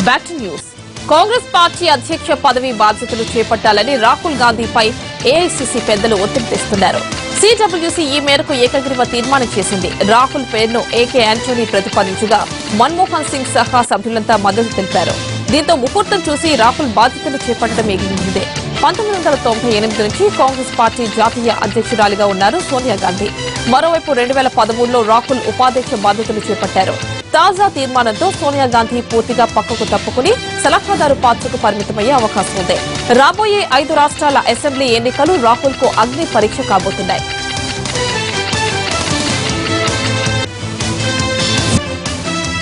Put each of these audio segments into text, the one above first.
Back to news. Congress party అధ్యక్ష పదవి బాధ్యతలు చేపట్టాలని రాహుల్ గాంధీపై ఏఐసీసీ పెద్దలు ఒత్తిడి తెస్తున్నారు. సిడబ్ల్యూసీ ఈ మేరకు ఏకగ్రీవ తీర్మానం చేసింది. రాహుల్ పేరును ఏకే యాంటోనీ ప్రతిపాదించగా మన్మోహన్ సింగ్ సహా సభ్యులంతా మద్దతు తెలిపారు. దీంతో ముహూర్తం చూసి రాహుల్ బాధ్యతలు చేపట్టడం మిగిలిందే. 1998 నుంచి కాంగ్రెస్ పార్టీ జాతీయ అధ్యక్షురాలిగా ఉన్నారు సోనియా గాంధీ. మరోవైపు 2013లో రాహుల్ ఉపాధ్యక్ష బాధ్యతలు చేపట్టారు. తాజా తీర్మానంతో సోనియా గాంధీ పూర్తిగా పక్కకు తప్పుకుని సలహాదారు పాత్రకు పరిమితమయ్యే అవకాశం ఉంది. రాబోయే 5 రాష్ట్రాల అసెంబ్లీ ఎన్నికలు రాహుల్ కు అగ్ని పరీక్ష కాబోతున్నాయి.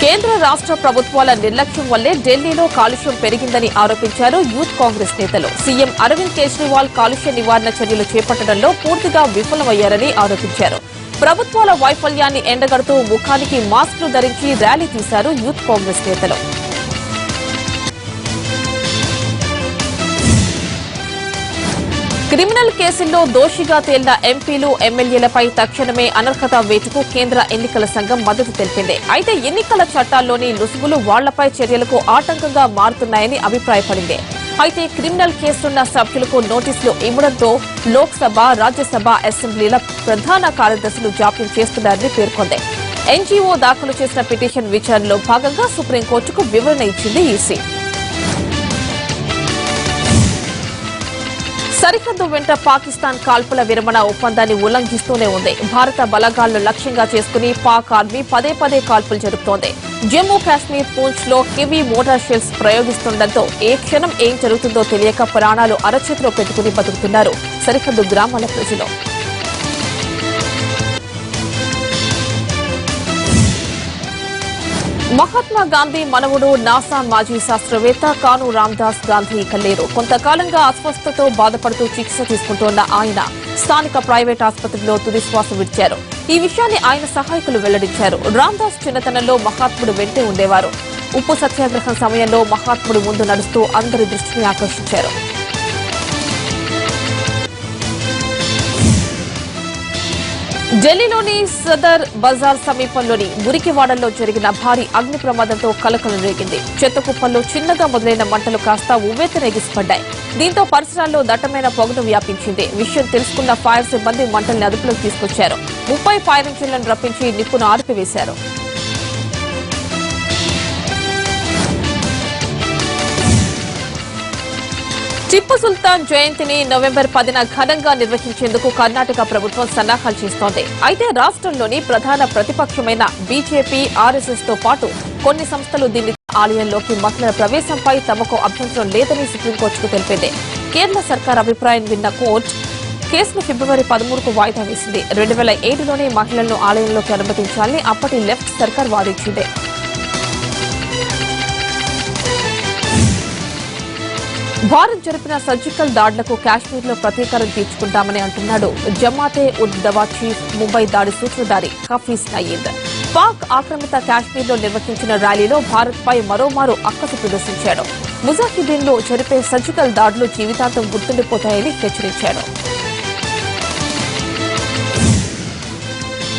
కేంద్ర రాష్ట్ర ప్రభుత్వాల నిర్లక్ష్యం వల్లే ఢిల్లీలో కాలుష్యం పెరిగిందని ఆరోపించారు యూత్ కాంగ్రెస్ నేతలు. సీఎం అరవింద్ కేజ్రీవాల్ కాలుష్య నివారణ చర్యలు చేపట్టడంలో పూర్తిగా విఫలమయ్యారని ఆరోపించారు. ప్రభుత్వాల వైఫల్యాన్ని ఎండగడుతూ ముఖానికి మాస్కులు ధరించి ర్యాలీ తీశారు యూత్ కాంగ్రెస్ నేతలు. క్రిమినల్ కేసుల్లో దోషిగా తేలిన ఎంపీలు, ఎమ్మెల్యేలపై తక్షణమే అనర్హత వేటుకు కేంద్ర ఎన్నికల సంఘం మద్దతు తెలిపింది. అయితే ఎన్నికల చట్టాల్లోని లొసుగులు వాళ్లపై చర్యలకు ఆటంకంగా మారుతున్నాయని అభిప్రాయపడింది. అయితే క్రిమినల్ కేసులున్న సభ్యులకు నోటీసులు ఇవ్వడంతో లోక్సభ, రాజ్యసభ, అసెంబ్లీల ప్రధాన కార్యదర్శులు జాప్యం చేస్తున్నారని పేర్కొంది. ఎన్జీఓ దాఖలు చేసిన పిటిషన్ విచారణలో భాగంగా సుప్రీంకోర్టుకు వివరణ ఇచ్చింది ఈసీ. సరిహద్దు వెంట పాకిస్తాన్ కాల్పుల విరమణ ఒప్పందాన్ని ఉల్లంఘిస్తూనే ఉంది. భారత బలగాలను లక్ష్యంగా చేసుకుని పాక్ ఆర్మీ పదే పదే కాల్పులు జరుపుతోంది. జమ్మూ కాశ్మీర్ పూంచ్ లో హెవీ మోటార్ షెల్స్ ప్రయోగిస్తుండటంతో ఏ క్షణం ఏం జరుగుతుందో తెలియక ప్రాణాలు అరచేతిలో పెట్టుకుని బతుకుతున్నారు సరిహద్దు గ్రామాల ప్రజలు. మహాత్మా గాంధీ మనవుడు, నాసా మాజీ శాస్త్రవేత్త కాను రామ్దాస్ గాంధీ ఇక లేరు. కొంతకాలంగా అస్వస్థతతో బాధపడుతూ చికిత్స తీసుకుంటోన్న ఆయన స్థానిక ప్రైవేట్ ఆసుపత్రిలో తుదిశ్వాస విడిచారు. ఈ విషయాన్ని ఆయన సహాయకులు వెల్లడించారు. రామ్దాస్ చిన్నతనంలో మహాత్ముడు వెంటే ఉండేవారు. ఉప్పు సత్యాగ్రహం సమయంలో మహాత్ముడు ముందు నడుస్తూ అందరి దృష్టిని ఆకర్షించారు. ఢిల్లీలోని సదర్ బజార్ సమీపంలోని మురికివాడల్లో జరిగిన భారీ అగ్ని ప్రమాదంతో కలకలం రేగింది. చెత్త కుప్పల్లో చిన్నగా మొదలైన మంటలు కాస్త ఉవ్వెత్తున ఎగిసిపడ్డాయి. దీంతో పరిసరాల్లో దట్టమైన పొగను వ్యాపించింది. విషయం తెలుసుకున్న ఫైర్ సిబ్బంది మంటల్ని అదుపులోకి తీసుకొచ్చారు. 30 ఫైర్ ఇంజిన్లను రప్పించి నిప్పును ఆర్పివేశారు. టిప్పు సుల్తాన్ జయంతిని నవంబర్ 10న ఘనంగా నిర్వహించేందుకు కర్ణాటక ప్రభుత్వం సన్నాహాలు చేస్తోంది. అయితే రాష్ట్రంలోని ప్రధాన ప్రతిపక్షమైన బీజేపీ, ఆర్ఎస్ఎస్ తో పాటు కొన్ని సంస్థలు దీన్ని ఆలయంలోకి మహిళల ప్రవేశంపై తమకు అభ్యంతరం లేదని సుప్రీంకోర్టుకు తెలిపింది. కేరళ సర్కార్ అభిప్రాయం విన్న కోర్టు కేసును ఫిబ్రవరి 13కు వాయిదా వేసింది. 2007లోనే మహిళలను ఆలయంలోకి అనుమతించాలని అప్పటి లెఫ్ట్ సర్కార్ వాదించింది. భారత్ జరిపిన సర్జికల్ దాడులకు కాశ్మీర్లో ప్రతీకారం తీర్చుకుంటామని అంటున్నాడు జమాతే ఉద్ దవా చీఫ్, ముంబై దాడి సూత్రధారి హఫీజ్ సయీద్. పాక్ ఆక్రమిత కాశ్మీర్లో నిర్వహించిన ర్యాలీలో భారత్పై మరోమారు అక్కసు ప్రదర్శించాడు. ముజాహిదీన్లో జరిపే సర్జికల్ దాడులు జీవితాంతం గుర్తుండిపోతాయని హెచ్చరించాడు.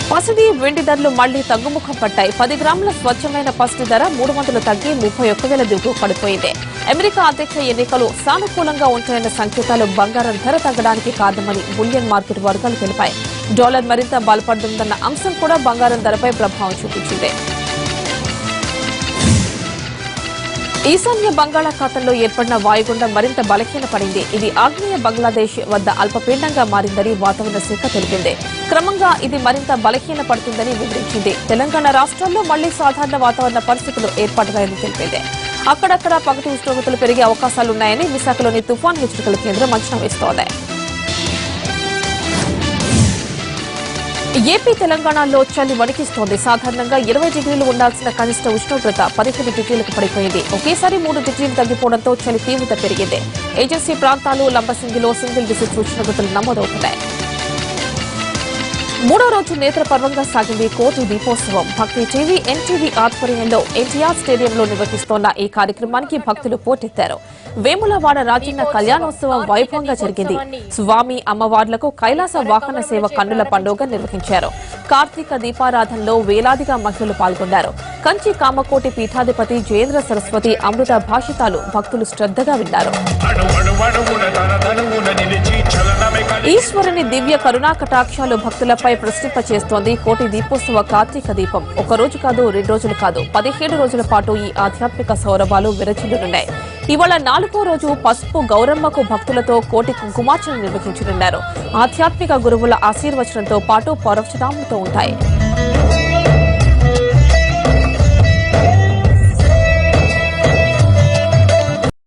పసిడి, వెండి ధరలు మళ్లీ తగ్గుముఖం పట్టాయి. 10 గ్రాముల స్వచ్ఛమైన పసిడి ధర 300 తగ్గి 31,000 దిగువ పడిపోయింది. అమెరికా అధ్యక్ష ఎన్నికలు సానుకూలంగా ఉంటాయన్న సంకేతాలు బంగారం ధర తగ్గడానికి కారణమని బులియన్ మార్కెట్ వర్గాలు తెలిపాయి. డాలర్ మరింత బలపడుతుందన్న అంశం కూడా బంగారం ధరపై ప్రభావం చూపించింది. ఈశాన్య బంగాళాఖాతంలో ఏర్పడిన వాయుగుండం మరింత బలహీనపడింది. ఇది ఆగ్నేయ బంగ్లాదేశ్ వద్ద అల్పపీడనంగా మారిందని వాతావరణ శాఖ తెలిపింది. క్రమంగా ఇది మరింత బలహీనపడుతుందని వివరించింది. తెలంగాణ రాష్ట్రాల్లో మళ్లీ సాధారణ వాతావరణ పరిస్థితులు ఏర్పడతాయని తెలిపింది. అక్కడక్కడ పగటి ఉష్ణోగ్రతలు పెరిగే అవకాశాలున్నాయని విశాఖలోని తుఫాన్ హెచ్చరికల కేంద్రం అంచనా వేస్తోంది. ఏపీ, తెలంగాణలో చలి వణికిస్తోంది. సాధారణంగా 20 డిగ్రీలు ఉండాల్సిన కనిష్ట ఉష్ణోగ్రత 15 డిగ్రీలకు పడిపోయింది. ఒకేసారి 3 డిగ్రీలు తగ్గిపోవడంతో చలి తీవ్రత పెరిగింది. ఏజెన్సీ ప్రాంతాలు, లంబసింగిలో సింగిల్ డిజిట్ ఉష్ణోగ్రతలు నమోదవుతున్నాయి. 3వ రోజు నేత్ర పర్వంగా సాగింది కోటి దీపోత్సవం. భక్తి టీవీ, ఎన్టీవీ ఆధ్వర్యంలో ఎన్టీఆర్ స్టేడియంలో నిర్వహిస్తోన్న ఈ కార్యక్రమానికి భక్తులు పోటెత్తారు. వేములవాడ రాజన్న కళ్యాణోత్సవం వైభవంగా జరిగింది. స్వామి అమ్మవార్లకు కైలాస వాహన సేవ కన్నుల పండుగ నిర్వహించారు. కార్తీక దీపారాధనలో వేలాదిగా మహిళలు పాల్గొన్నారు. కంచి కామకోటి పీఠాధిపతి జయేంద్ర సరస్వతి అమృత భాషితాలు భక్తులు శ్రద్ధగా విన్నారు. ఈశ్వరుని దివ్య కరుణా కటాక్షాలు భక్తులపై ప్రసరింపచేస్తోంది కోటి దీపోత్సవ కార్తీక దీపం. ఒక రోజు కాదు, 2 రోజులు కాదు, 17 రోజుల పాటు ఈ ఆధ్యాత్మిక సౌరభాలు విరచిల్లుతున్నాయి. ఇవాళ 4వ రోజు పసుపు గౌరమ్మకు భక్తులతో కోటి కుంకుమార్చన నిర్వహించనున్నారు. ఆధ్యాత్మిక గురువుల ఆశీర్వచనంతో పాటు పరవచనాలతో ఉంటాయి.